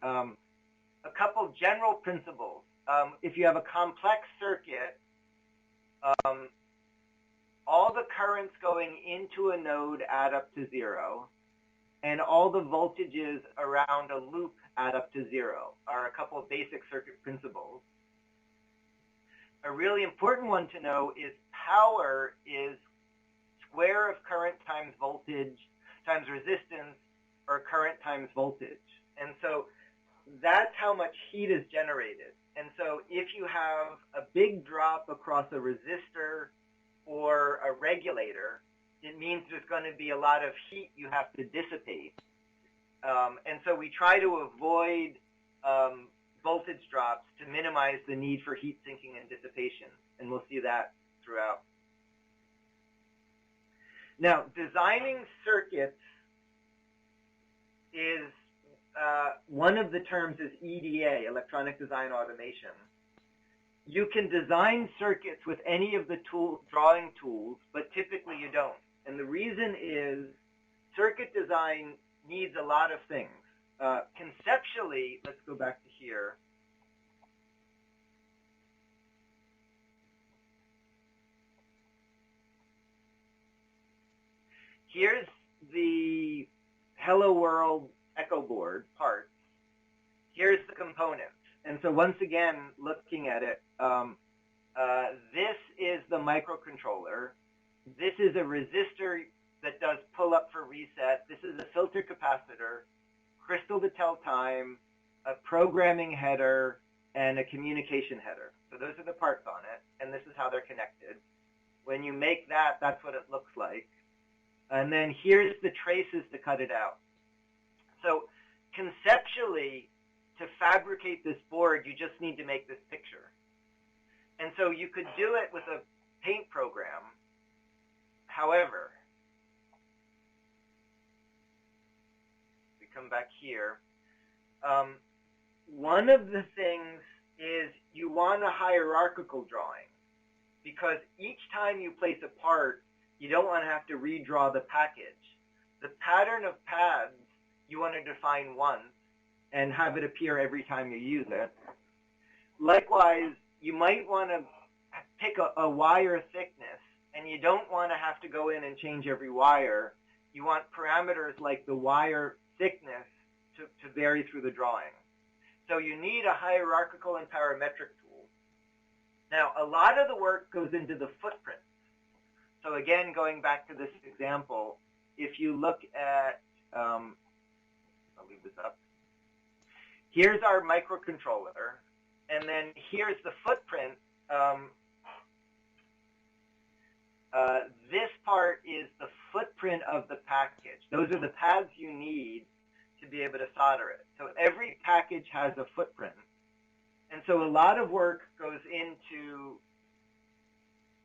a couple general principles. If you have a complex circuit, all the currents going into a node add up to 0, and all the voltages around a loop add up to 0 are a couple of basic circuit principles. A really important one to know is power is square of current times voltage times resistance, or current times voltage. And so that's how much heat is generated. And so if you have a big drop across a resistor or a regulator, it means there's going to be a lot of heat you have to dissipate. And so we try to avoid voltage drops to minimize the need for heat sinking and dissipation. And we'll see that throughout. Now, designing circuits is, one of the terms is EDA, Electronic Design Automation. You can design circuits with any of the drawing tools, but typically you don't. And the reason is circuit design needs a lot of things. Conceptually, let's go back to here. Here's the Hello World Echo Board part. Here's the components. And so once again, looking at it, this is the microcontroller. This is a resistor that does pull up for reset. This is a filter capacitor, crystal to tell time, a programming header, and a communication header. So those are the parts on it, and this is how they're connected. When you make that, that's what it looks like. And then here's the traces to cut it out. So conceptually, to fabricate this board, you just need to make this picture. And so you could do it with a paint program. However, we come back here. One of the things is you want a hierarchical drawing, because each time you place a part, you don't want to have to redraw the package. The pattern of pads you want to define once and have it appear every time you use it. Likewise, you might want to pick a wire thickness, and you don't want to have to go in and change every wire. You want parameters like the wire thickness to vary through the drawing. So you need a hierarchical and parametric tool. Now, a lot of the work goes into the footprint. So again, going back to this example, if you look at, I'll leave this up. Here's our microcontroller, and then here's the footprint. This part is the footprint of the package. Those are the paths you need to be able to solder it. So every package has a footprint. And so a lot of work goes into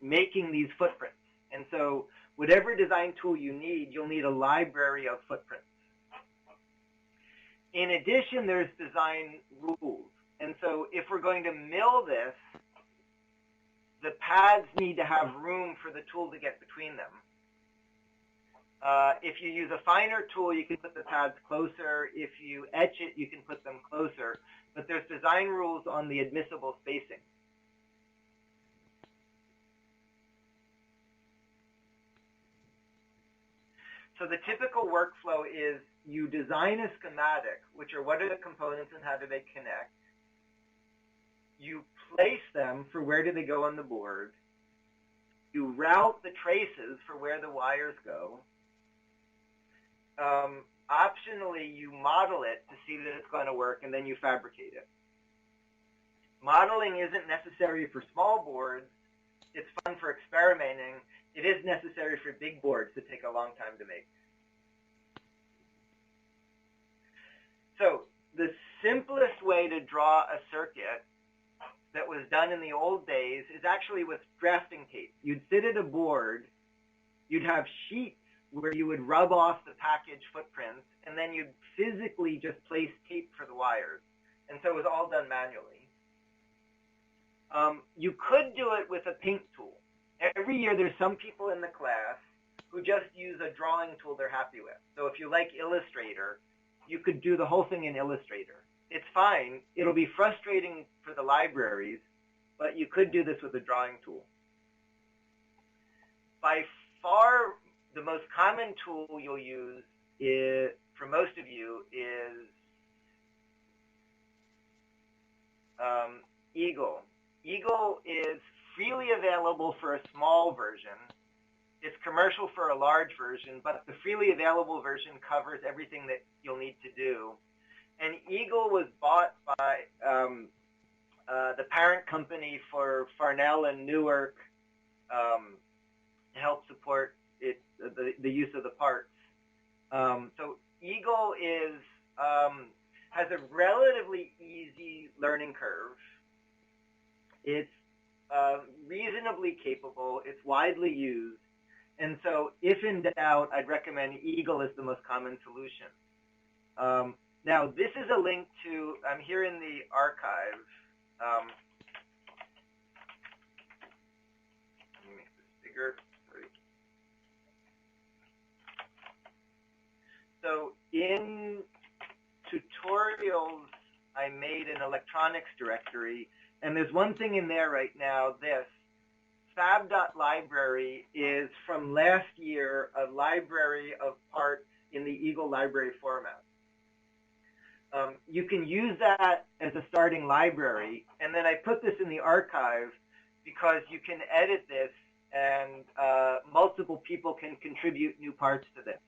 making these footprints. And so whatever design tool you need, you'll need a library of footprints. In addition, there's design rules. And so if we're going to mill this, the pads need to have room for the tool to get between them. If you use a finer tool, you can put the pads closer. If you etch it, you can put them closer. But there's design rules on the admissible spacing. So the typical workflow is you design a schematic, which are what are the components and how do they connect. You place them for where do they go on the board. You route the traces for where the wires go. Optionally, you model it to see that it's going to work, and then you fabricate it. Modeling isn't necessary for small boards. It's fun for experimenting. It is necessary for big boards that take a long time to make. So the simplest way to draw a circuit that was done in the old days is actually with drafting tape. You'd sit at a board, you'd have sheets where you would rub off the package footprints, and then you'd physically just place tape for the wires. And so it was all done manually. You could do it with a paint tool. Every year there's some people in the class who just use a drawing tool they're happy with. So if you like Illustrator, you could do the whole thing in Illustrator. it's fine. It'll be frustrating for the libraries, but you could do this with a drawing tool. By far, the most common tool you'll use for most of you is Eagle. Eagle is freely available for a small version. It's commercial for a large version, but the freely available version covers everything that you'll need to do. And Eagle was bought by the parent company for Farnell and Newark to help support the use of the parts. So Eagle has a relatively easy learning curve. It's reasonably capable. It's widely used. And so if in doubt, I'd recommend Eagle as the most common solution. Now, this is a link to, I'm here in the archive. Let me make this bigger. Sorry. So in tutorials, I made an electronics directory, and there's one thing in there right now, this. Fab.library is from last year a library of parts in the Eagle library format. You can use that as a starting library, and then I put this in the archive because you can edit this and multiple people can contribute new parts to this.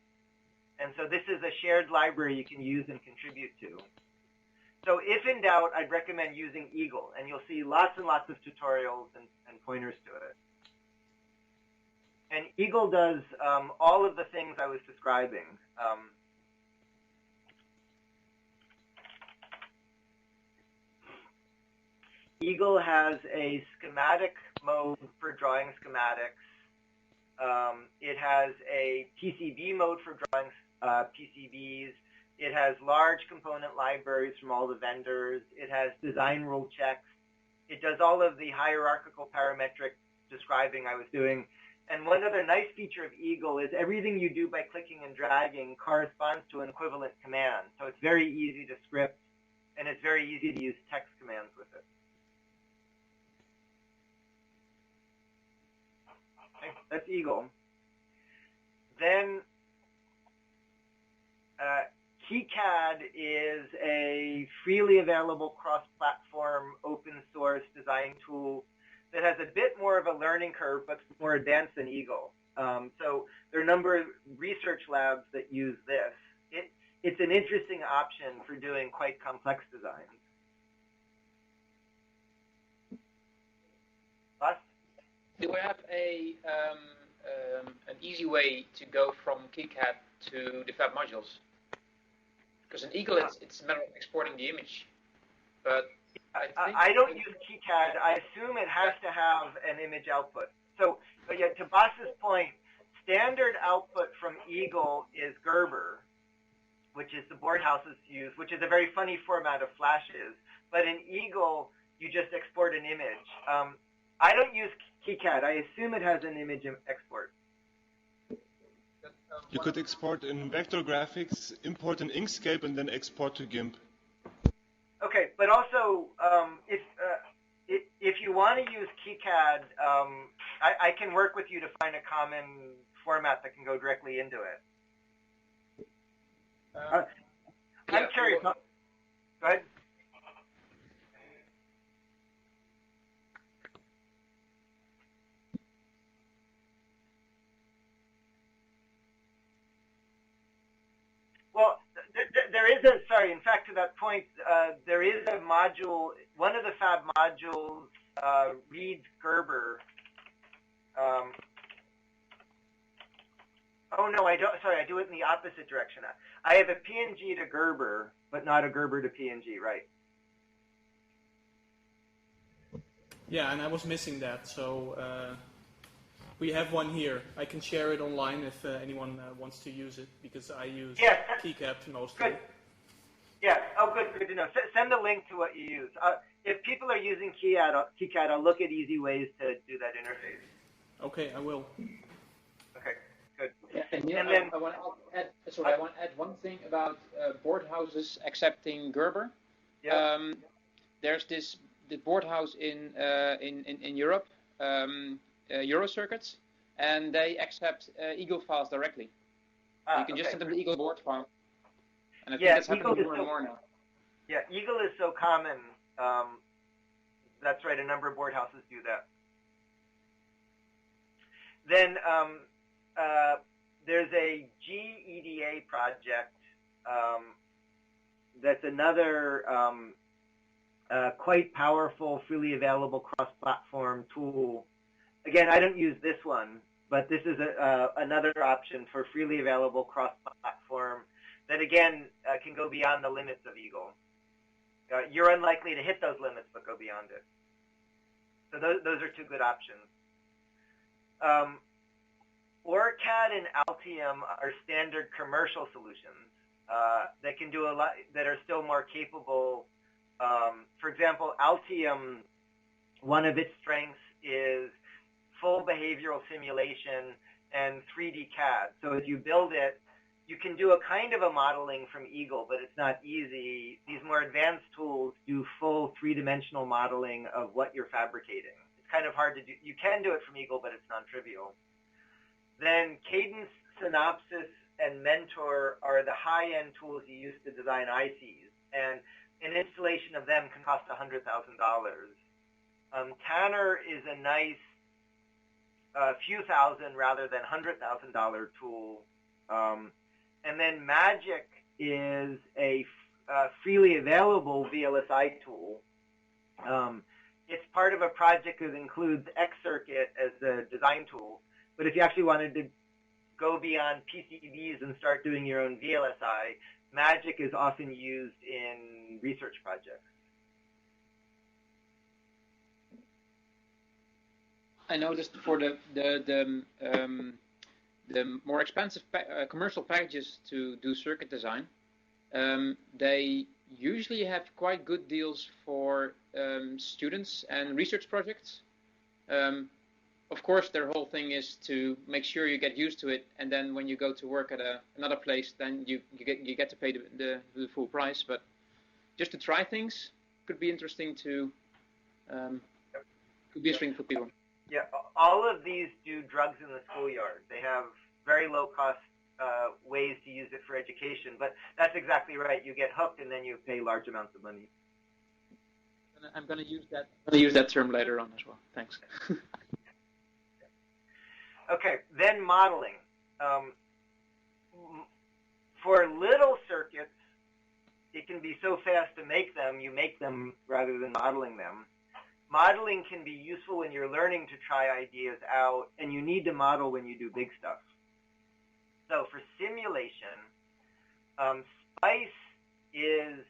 And so this is a shared library you can use and contribute to. So if in doubt, I'd recommend using Eagle, and you'll see lots and lots of tutorials and pointers to it. And Eagle does all of the things I was describing. Eagle has a schematic mode for drawing schematics. It has a PCB mode for drawing PCBs. It has large component libraries from all the vendors. It has design rule checks. It does all of the hierarchical parametric describing I was doing. And one other nice feature of Eagle is everything you do by clicking and dragging corresponds to an equivalent command. So it's very easy to script, and it's very easy to use text commands with it. Okay, that's Eagle. Then KiCad is a freely available cross-platform open source design tool that has a bit more of a learning curve, but more advanced than Eagle. So there are a number of research labs that use this. It's an interesting option for doing quite complex designs. Bas? Do we have an easy way to go from KiCad to the Fab modules? Because in Eagle, it's a matter of exporting the image. But I don't use KiCad. I assume it has to have an image output. So, but yeah, to Bas's point, standard output from Eagle is Gerber, which is the board houses use, which is a very funny format of flashes. But in Eagle, you just export an image. I don't use KiCad. I assume it has an image export. You could export in vector graphics, import in Inkscape, and then export to GIMP. Okay, but also if you want to use KiCad, I can work with you to find a common format that can go directly into it. I'm curious. Go ahead. Well, there is a, sorry, in fact, to that point, there is a module, one of the Fab modules reads Gerber. Oh, no, I don't, sorry, I do it in the opposite direction. I have a PNG to Gerber, but not a Gerber to PNG, right? Yeah, and I was missing that, so we have one here. I can share it online if anyone wants to use it, because I use KiCad mostly. Good. Yeah, oh, good to know. Send a link to what you use. If people are using KiCad, I'll look at easy ways to do that interface. Okay, I will. Okay, good. Yeah, and then, I want to add one thing about board houses accepting Gerber. Yeah. There's the board house in Europe, Euro circuits, and they accept Eagle files directly. You can just send them the Eagle board file, and I think that's happening more and more now. Yeah, Eagle is so common. That's right. A number of board houses do that. Then there's a GEDA project that's another quite powerful, freely available cross-platform tool. Again, I don't use this one, but this is another option for freely available cross-platform that, again, can go beyond the limits of Eagle. You're unlikely to hit those limits, but go beyond it. So those are two good options. OrCAD and Altium are standard commercial solutions that can do a lot, that are still more capable. For example, Altium, one of its strengths is full behavioral simulation and 3D CAD. So as you build it, you can do a kind of a modeling from Eagle, but it's not easy. These more advanced tools do full three-dimensional modeling of what you're fabricating. It's kind of hard to do. You can do it from Eagle, but it's non-trivial. Then Cadence, Synopsys, and Mentor are the high-end tools you use to design ICs, and an installation of them can cost $100,000. Tanner is a nice few thousand rather than $100,000 tool. And then Magic is a freely available VLSI tool. It's part of a project that includes Xcircuit as the design tool. But if you actually wanted to go beyond PCBs and start doing your own VLSI, Magic is often used in research projects. I noticed for the more expensive commercial packages to do circuit design, they usually have quite good deals for students and research projects. Of course, their whole thing is to make sure you get used to it, and then when you go to work at another place, then you get to pay the full price. But just to try things could be interesting to could be interesting for people. Yeah, all of these do drugs in the schoolyard. They have very low cost ways to use it for education, but that's exactly right. You get hooked, and then you pay large amounts of money. I'm going to use that. I'm going to use that term later on as well. Thanks. Okay, then modeling. For little circuits, it can be so fast to make them, you make them rather than modeling them. Modeling can be useful when you're learning to try ideas out, and you need to model when you do big stuff. So for simulation, SPICE is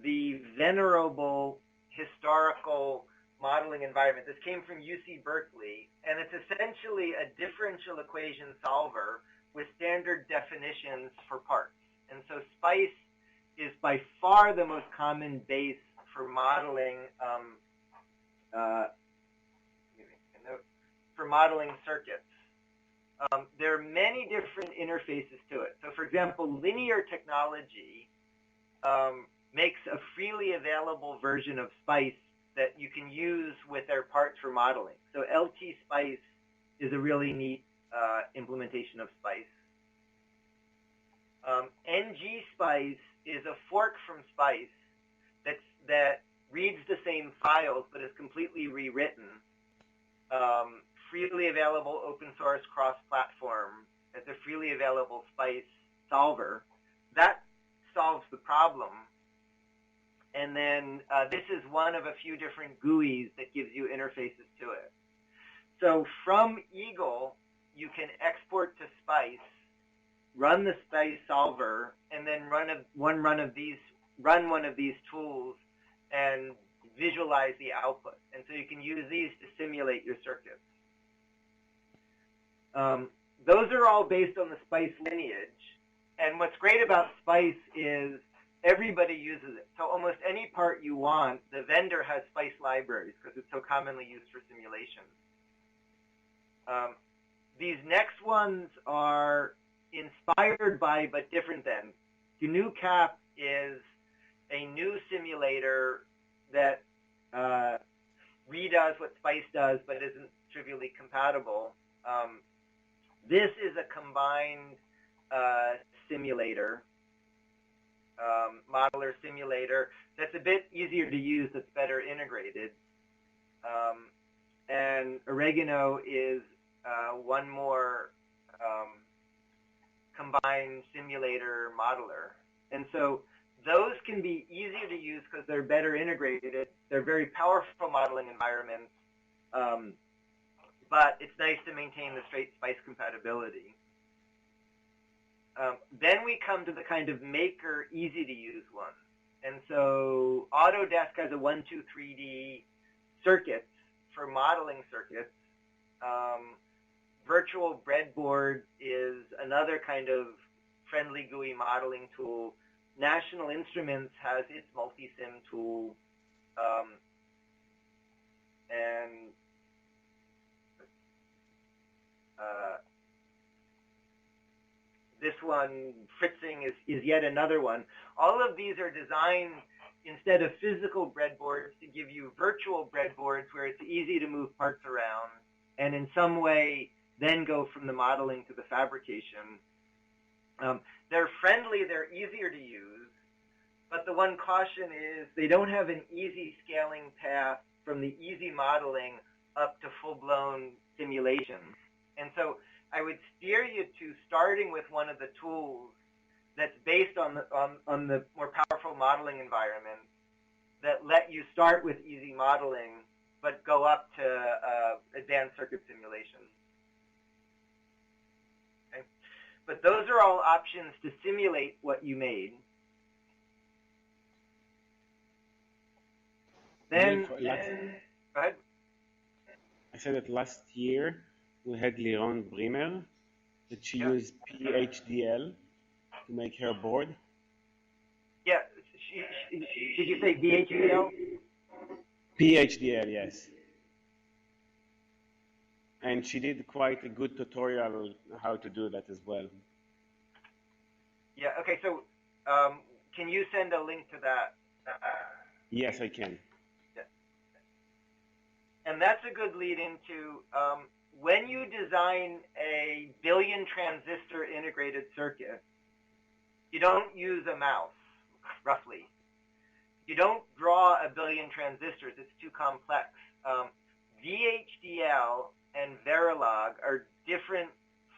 the venerable historical modeling environment. This came from UC Berkeley, and it's essentially a differential equation solver with standard definitions for parts. And so SPICE is by far the most common base for modeling circuits. There are many different interfaces to it. So for example, linear technology makes a freely available version of SPICE that you can use with their parts for modeling. So LT SPICE is a really neat implementation of SPICE. NG SPICE is a fork from SPICE that reads the same files but is completely rewritten. Freely available open source cross-platform. It's a freely available SPICE solver. That solves the problem. And then this is one of a few different GUIs that gives you interfaces to it. So from Eagle, you can export to SPICE, run the SPICE solver, and then run one of these tools and visualize the output. And so you can use these to simulate your circuits. Those are all based on the SPICE lineage. And what's great about SPICE is everybody uses it. So almost any part you want, the vendor has SPICE libraries because it's so commonly used for simulation. These next ones are inspired by but different than. GNU-CAP is a new simulator that redoes what SPICE does but isn't trivially compatible. This is a combined simulator, modeler simulator, that's a bit easier to use, that's better integrated. And Oregano is one more combined simulator modeler. And so those can be easier to use because they're better integrated. They're very powerful modeling environments, but it's nice to maintain the straight SPICE compatibility. Then we come to the kind of maker, easy-to-use one. And so Autodesk has a 1, 2, 3D circuits for modeling circuits. Virtual Breadboard is another kind of friendly GUI modeling tool. National Instruments has its multi-sim tool. This one, Fritzing, is yet another one. All of these are designed, instead of physical breadboards, to give you virtual breadboards where it's easy to move parts around and in some way then go from the modeling to the fabrication. They're friendly, they're easier to use, but the one caution is they don't have an easy scaling path from the easy modeling up to full-blown simulation. And so I would steer you to starting with one of the tools that's based on the more powerful modeling environment that let you start with easy modeling but go up to advanced circuit simulation. Okay? But those are all options to simulate what you made. Then, go ahead. I said that last year we had Liron Brimer that she used PHDL to make her board. Yeah, did you say DHDL? PHDL, yes. And she did quite a good tutorial how to do that as well. Yeah, okay, so can you send a link to that? Yes, I can. Yeah. And that's a good lead into when you design a billion transistor integrated circuit, you don't use a mouse, roughly. You don't draw a billion transistors, it's too complex. VHDL and Verilog are different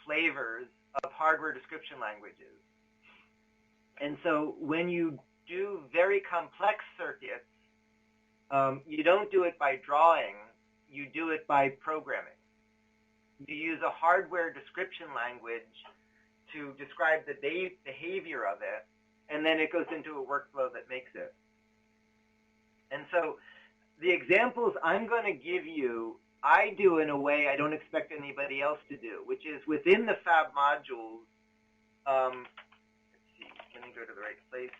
flavors of hardware description languages. And so when you do very complex circuits, you don't do it by drawing, you do it by programming. You use a hardware description language to describe the behavior of it, and then it goes into a workflow that makes it. And so the examples I'm going to give you, I do in a way I don't expect anybody else to do, which is within the Fab modules. Let's see, let me go to the right place.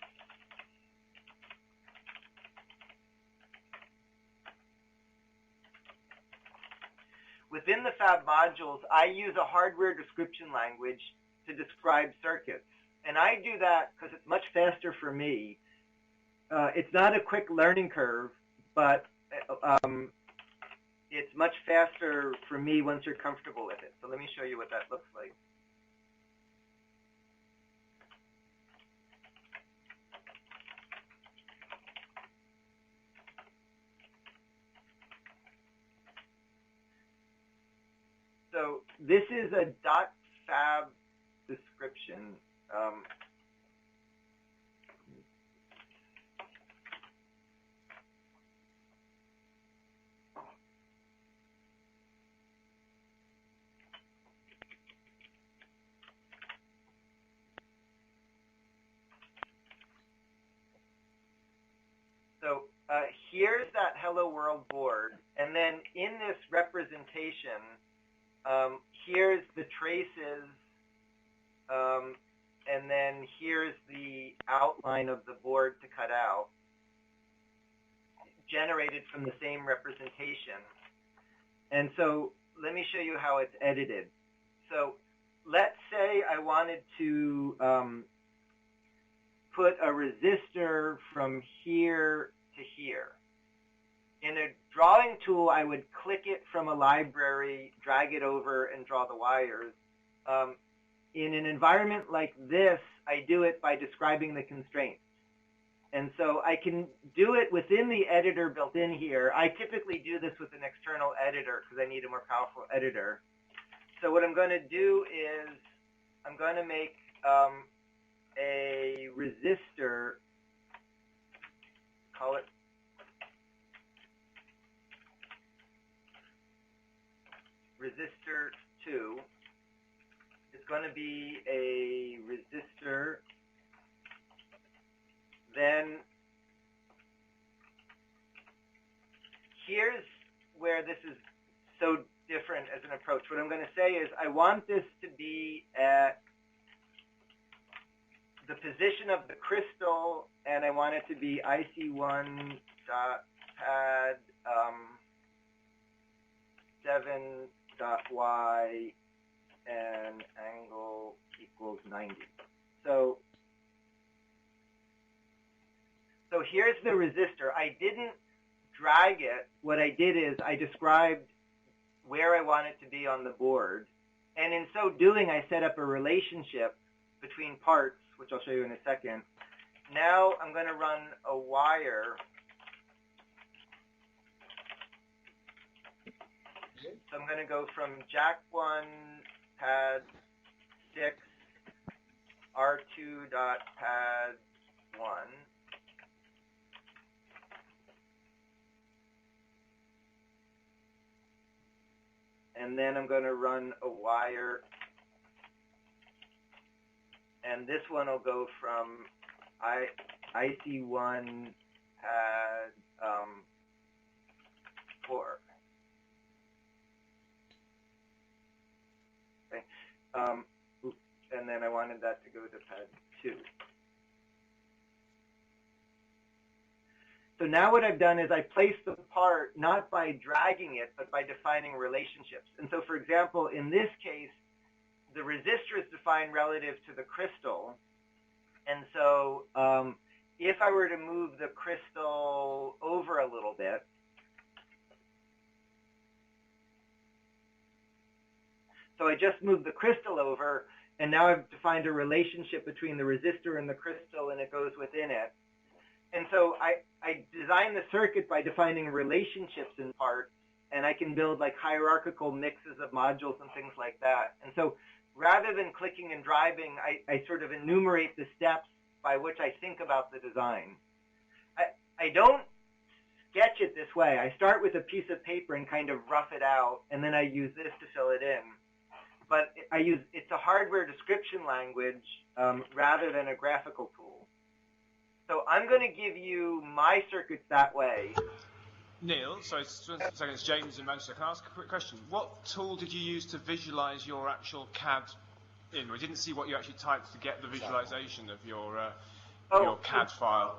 Within the Fab modules, I use a hardware description language to describe circuits. And I do that because it's much faster for me. It's not a quick learning curve, but it's much faster for me once you're comfortable with it. So let me show you what that looks like. So this is a .fab description. So here's that Hello World board, and then in this representation, here's the traces, and then here's the outline of the board to cut out, generated from the same representation. And so let me show you how it's edited. So let's say I wanted to put a resistor from here to here. In a drawing tool, I would click it from a library, drag it over, and draw the wires. In an environment like this, I do it by describing the constraints. And so I can do it within the editor built in here. I typically do this with an external editor because I need a more powerful editor. So what I'm going to do is I'm going to make a resistor, call it resistor 2. It's going to be a resistor. Then here's where this is so different as an approach. What I'm going to say is I want this to be at the position of the crystal, and I want it to be IC1 dot pad 7 dot y and angle equals 90. So here's the resistor. I didn't drag it. What I did is I described where I want it to be on the board. And in so doing, I set up a relationship between parts, which I'll show you in a second. Now I'm going to run a wire. So I'm going to go from jack 1, pad 6, R2 dot pad 1. And then I'm going to run a wire, and this one will go from IC1 pad 4. Okay. And then I wanted that to go to pad 2. So now what I've done is I placed the part not by dragging it, but by defining relationships. And so, for example, in this case, the resistor is defined relative to the crystal. And so if I were to move the crystal over a little bit, so I just moved the crystal over, and now I've defined a relationship between the resistor and the crystal, and it goes within it. And so I designed the circuit by defining relationships in parts, and I can build like hierarchical mixes of modules and things like that. And so rather than clicking and driving, I sort of enumerate the steps by which I think about the design. I don't sketch it this way. I start with a piece of paper and kind of rough it out, and then I use this to fill it in. But it's a hardware description language rather than a graphical tool. So I'm going to give you my circuits that way. Neil, sorry, it's James in Manchester. Can I ask a quick question? What tool did you use to visualize your actual CAD in? We didn't see what you actually typed to get the visualization of your CAD file.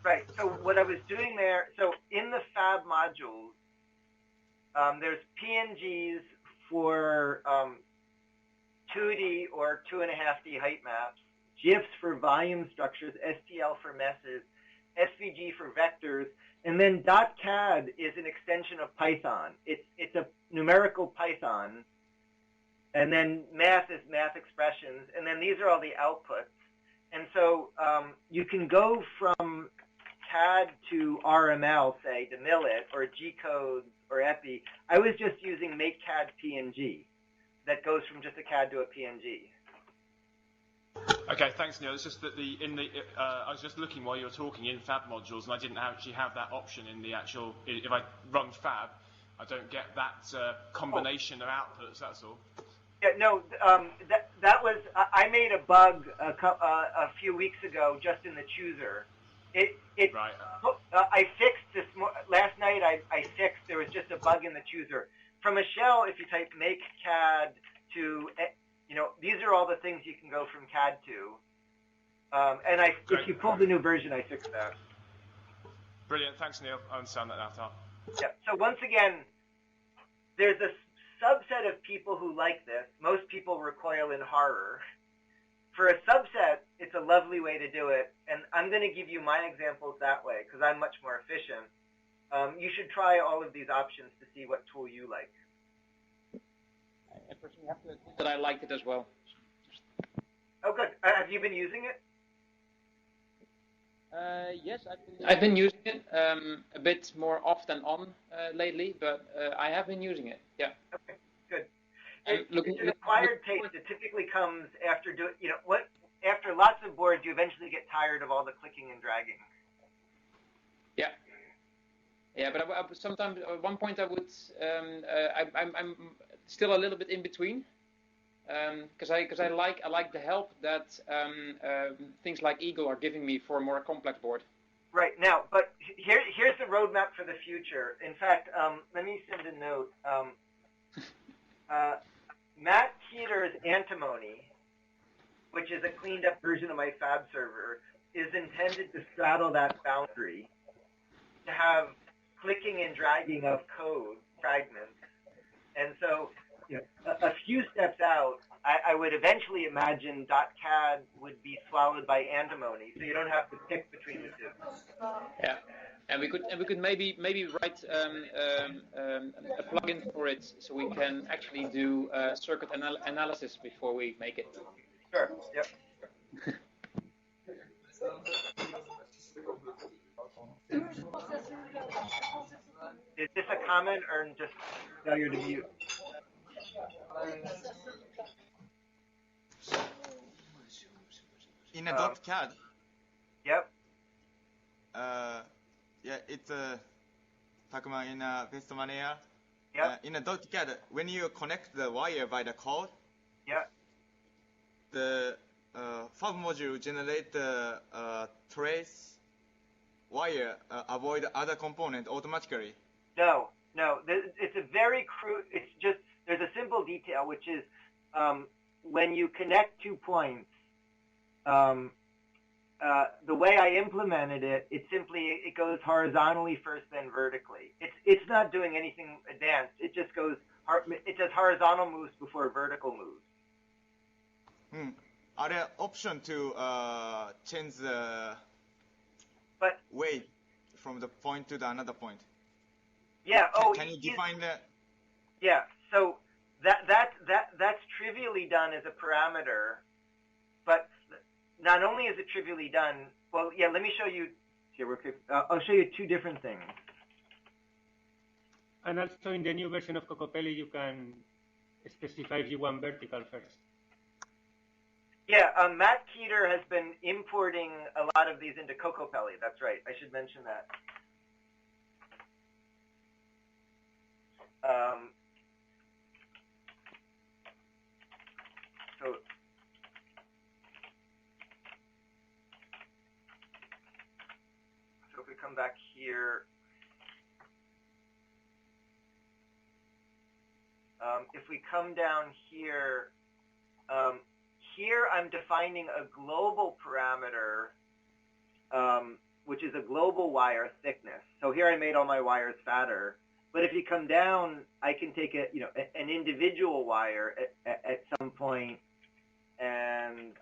Right. So what I was doing there, so in the Fab Modules, there's PNGs for 2D or 2.5D height maps, GIFs for volume structures, STL for meshes, SVG for vectors, and then .CAD is an extension of Python. It's a numerical Python, and then math is math expressions, and then these are all the outputs. And so you can go from CAD to RML, say, to Millet, or G-codes, or EPI. I was just using make CAD PNG. That goes from just a CAD to a PNG. Okay, thanks, Neil. It's just that I was just looking while you were talking in Fab Modules, and I didn't actually have that option in the actual. If I run Fab, I don't get that combination of outputs. That's all. Yeah, no, that was I made a bug a few weeks ago just in the chooser. Right. I fixed this last night. I fixed there was just a bug in the chooser. From a shell, if you type make CAD to, these are all the things you can go from CAD to. And if you pull the new version, I fixed that. Brilliant. Thanks, Neil. I understand that now, Tom. Yeah. So once again, there's a subset of people who like this. Most people recoil in horror. for a subset, it's a lovely way to do it, and I'm going to give you my examples that way because I'm much more efficient. You should try all of these options to see what tool you like. I personally have to admit that I liked it as well. Oh, good. Have you been using it? Yes, I've been using it a bit more off than on lately, but I have been using it. Yeah. Okay, good. It's an acquired taste. It typically comes after after lots of boards, you eventually get tired of all the clicking and dragging. Yeah. Yeah, but sometimes at one point I would. I'm still a little bit in between. Because I like the help that things like Eagle are giving me for a more complex board. Right now, but here's the roadmap for the future. In fact, let me send a note. Matt Keeter's Antimony, which is a cleaned up version of my Fab server, is intended to straddle that boundary, to have clicking and dragging of code fragments, and so. A few steps out, I would eventually imagine .cad would be swallowed by Antimony, so you don't have to pick between the two. Yeah, and we could maybe write a plugin for it, so we can actually do circuit analysis before we make it. Sure. Yep. Is this a comment or just failure to mute? In a .cad. Yep. Yeah, it's Takuma in a best manner. Yep. In a .cad, when you connect the wire by the code, yep. The Fab module generate the trace wire avoid other component automatically. No. It's a very crude. It's just there's a simple detail, which is when you connect 2 points. The way I implemented it, it goes horizontally first, then vertically. It's not doing anything advanced. It just does horizontal moves before vertical moves. Are there options to change the weight from the point to the another point? Yeah. Can you define that? Yeah. So that's trivially done as a parameter, but not only is it trivially done. Well, yeah. Let me show you. Here, I'll show you two different things. And also in the new version of Cocopelli, you can specify if you want vertical first. Yeah, Matt Keeter has been importing a lot of these into Cocopelli. That's right. I should mention that. So if we come back here, if we come down here, here I'm defining a global parameter, which is a global wire thickness. So here I made all my wires fatter. But if you come down, I can take an individual wire at some point, and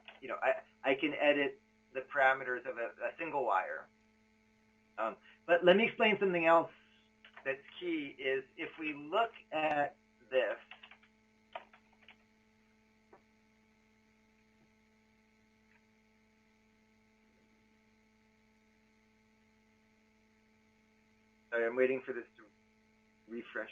I can edit the parameters of a single wire. But let me explain something else that's key. Is if we look at this. Sorry, I'm waiting for this to refresh.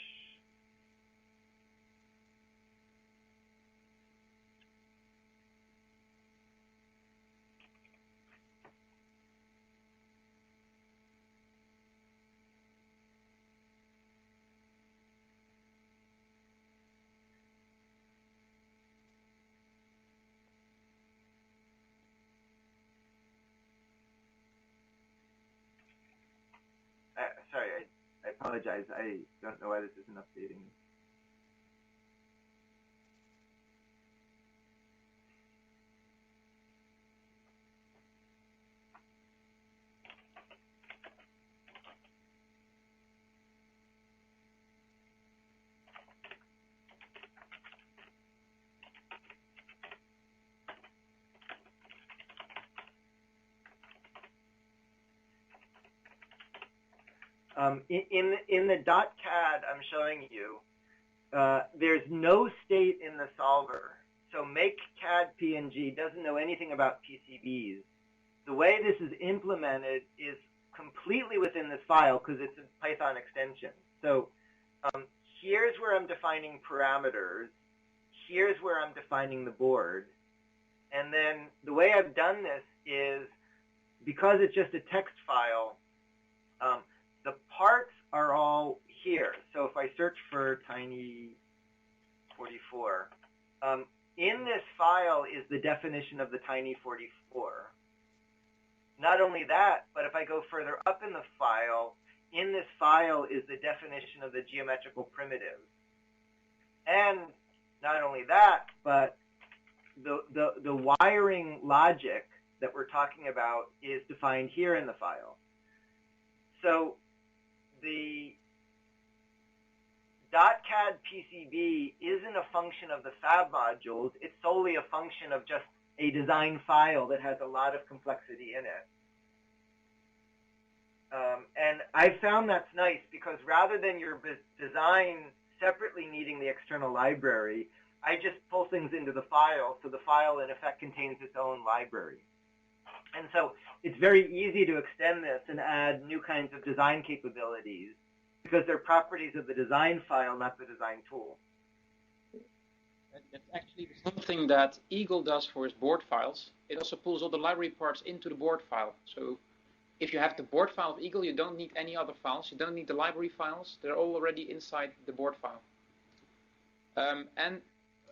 Sorry, I apologize. I don't know why this isn't updating. In the .cad I'm showing you, there's no state in the solver. So make CAD PNG doesn't know anything about PCBs. The way this is implemented is completely within this file because it's a Python extension. So here's where I'm defining parameters. Here's where I'm defining the board. And then the way I've done this is, because it's just a text file, the parts are all here. So if I search for Tiny 44, in this file is the definition of the Tiny 44. Not only that, but if I go further up in the file, in this file is the definition of the geometrical primitive. And not only that, but the wiring logic that we're talking about is defined here in the file. So the .cad PCB isn't a function of the Fab modules. It's solely a function of just a design file that has a lot of complexity in it. And I found that's nice because rather than your design separately needing the external library, I just pull things into the file, so the file in effect contains its own library. And so it's very easy to extend this and add new kinds of design capabilities because they're properties of the design file, not the design tool. That's actually something that Eagle does for its board files. It also pulls all the library parts into the board file. So if you have the board file of Eagle, you don't need any other files. You don't need the library files. They're all already inside the board file. And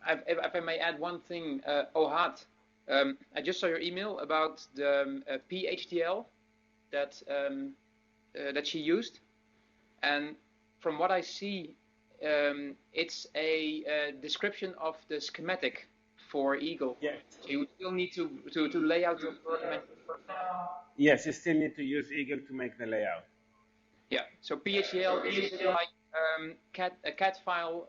if I may add one thing, Ohad, I just saw your email about the PHDL that she used. And from what I see, it's a description of the schematic for Eagle. Yes. So you still need to lay out your program. Yes, you still need to use Eagle to make the layout. Yeah. So PHDL is like a CAD file,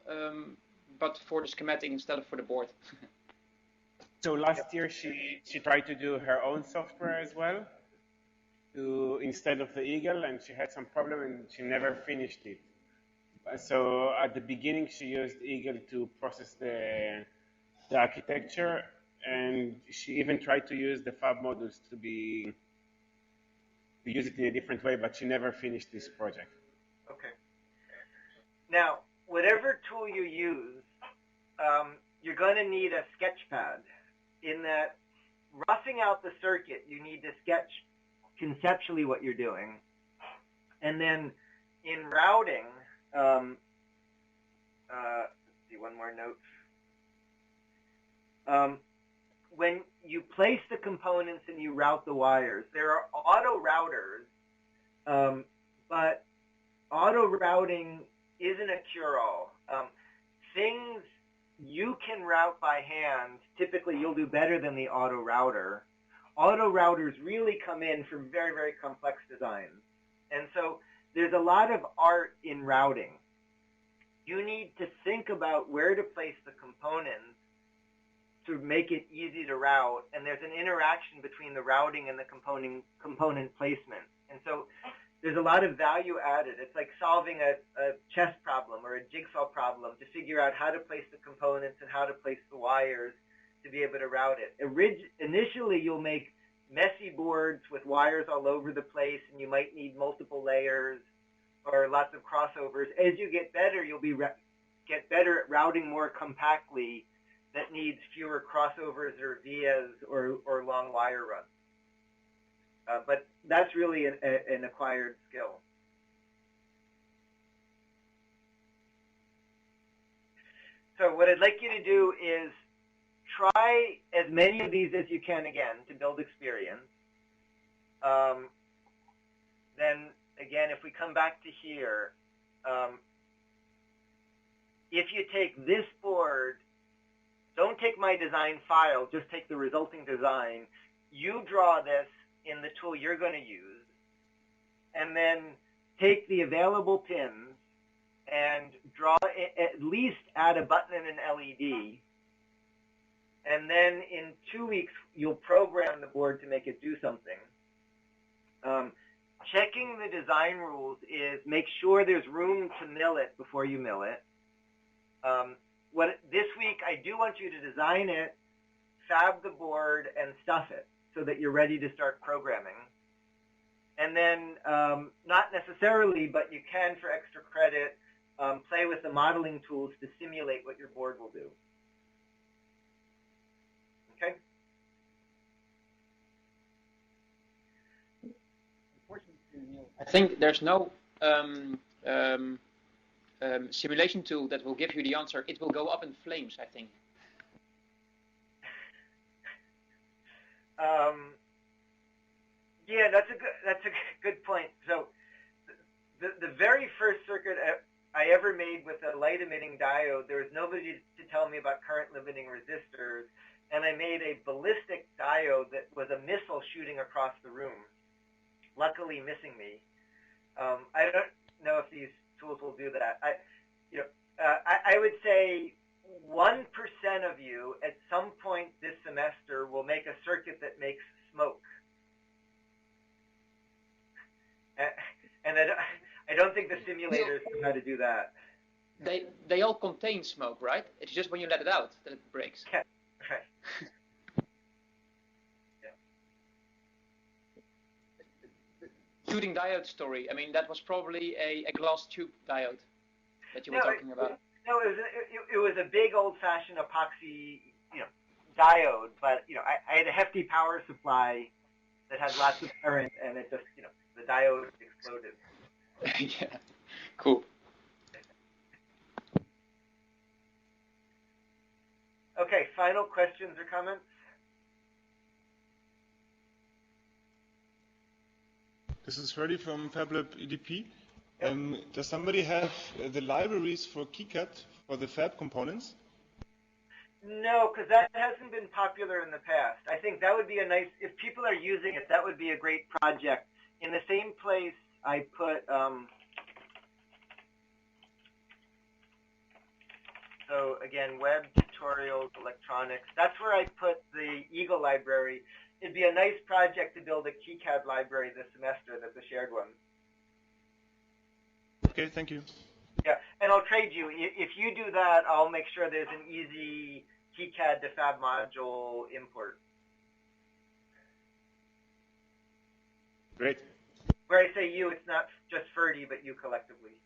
but for the schematic instead of for the board. So last year she tried to do her own software as well, instead of the Eagle, and she had some problem and she never finished it. So at the beginning she used Eagle to process the architecture, and she even tried to use the Fab modules to use it in a different way, but she never finished this project. Okay. Now, whatever tool you use, you're going to need a sketch pad. In that, roughing out the circuit, you need to sketch conceptually what you're doing. And then in routing, let's see, one more note. When you place the components and you route the wires, there are auto routers, but auto routing isn't a cure-all. Things you can route by hand, typically you'll do better than the auto router. Auto routers really come in for very, very complex designs. And so there's a lot of art in routing. You need to think about where to place the components to make it easy to route, and there's an interaction between the routing and the component placement. And so there's a lot of value added. It's like solving a chess problem or a jigsaw problem to figure out how to place the components and how to place the wires to be able to route it. Initially, you'll make messy boards with wires all over the place, and you might need multiple layers or lots of crossovers. As you get better, you'll get better at routing more compactly that needs fewer crossovers or vias or long wire runs. But that's really an acquired skill. So what I'd like you to do is try as many of these as you can again to build experience. Then again, if we come back to here, if you take this board, don't take my design file, just take the resulting design. You draw this in the tool you're going to use, and then take the available pins and draw, at least add a button and an LED, and then in 2 weeks, you'll program the board to make it do something. checking the design rules is make sure there's room to mill it before you mill it. This week, I do want you to design it, fab the board, and stuff it so that you're ready to start programming. And then, not necessarily, but you can, for extra credit, play with the modeling tools to simulate what your board will do. Okay? I think there's no simulation tool that will give you the answer. It will go up in flames, I think. Yeah, that's a good point. So the very first circuit I ever made with a light emitting diode, there was nobody to tell me about current limiting resistors, and I made a ballistic diode that was a missile shooting across the room, luckily missing me. I don't know if these tools will do that. I would say 1% of you at some point this semester will make a circuit that makes smoke. And I don't think the simulators know how to do that. They all contain smoke, right? It's just when you let it out that it breaks. Yeah, right. Shooting diode story. I mean, that was probably a glass tube diode that you were talking about. No, it was a big old-fashioned epoxy, diode. But I had a hefty power supply that had lots of current, and it just, the diode exploded. Yeah, cool. Okay, final questions or comments? This is Ferdy from FabLab EDP. Does somebody have the libraries for KiCad for the Fab components? No, because that hasn't been popular in the past. I think that would be a nice, if people are using it, that would be a great project. In the same place I put, so again, web tutorials, electronics, that's where I put the Eagle library. It'd be a nice project to build a KiCad library this semester that's a shared one. Okay, thank you. Yeah, and I'll trade you. If you do that, I'll make sure there's an easy KiCad to Fab module import. Great. Where I say you, it's not just Ferdy, but you collectively.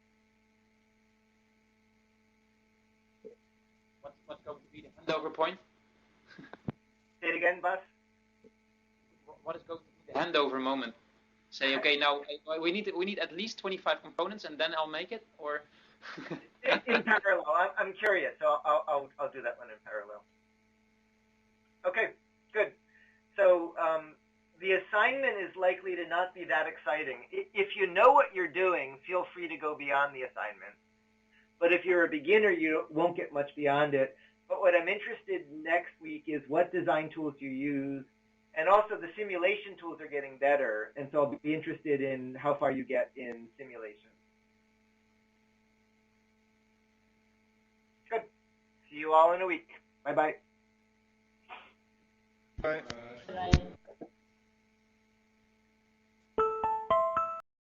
What's going to be the handover point? Say it again, Bas. What is going to be the handover moment? Say, okay, now we need at least 25 components, and then I'll make it, or in parallel. I'm curious, so I'll do that one in parallel. Okay, good. So the assignment is likely to not be that exciting. If you know what you're doing, feel free to go beyond the assignment. But if you're a beginner, you won't get much beyond it. But what I'm interested in next week is what design tools you use. And also the simulation tools are getting better. And so I'll be interested in how far you get in simulation. Good. See you all in a week. Bye-bye. Bye. Bye.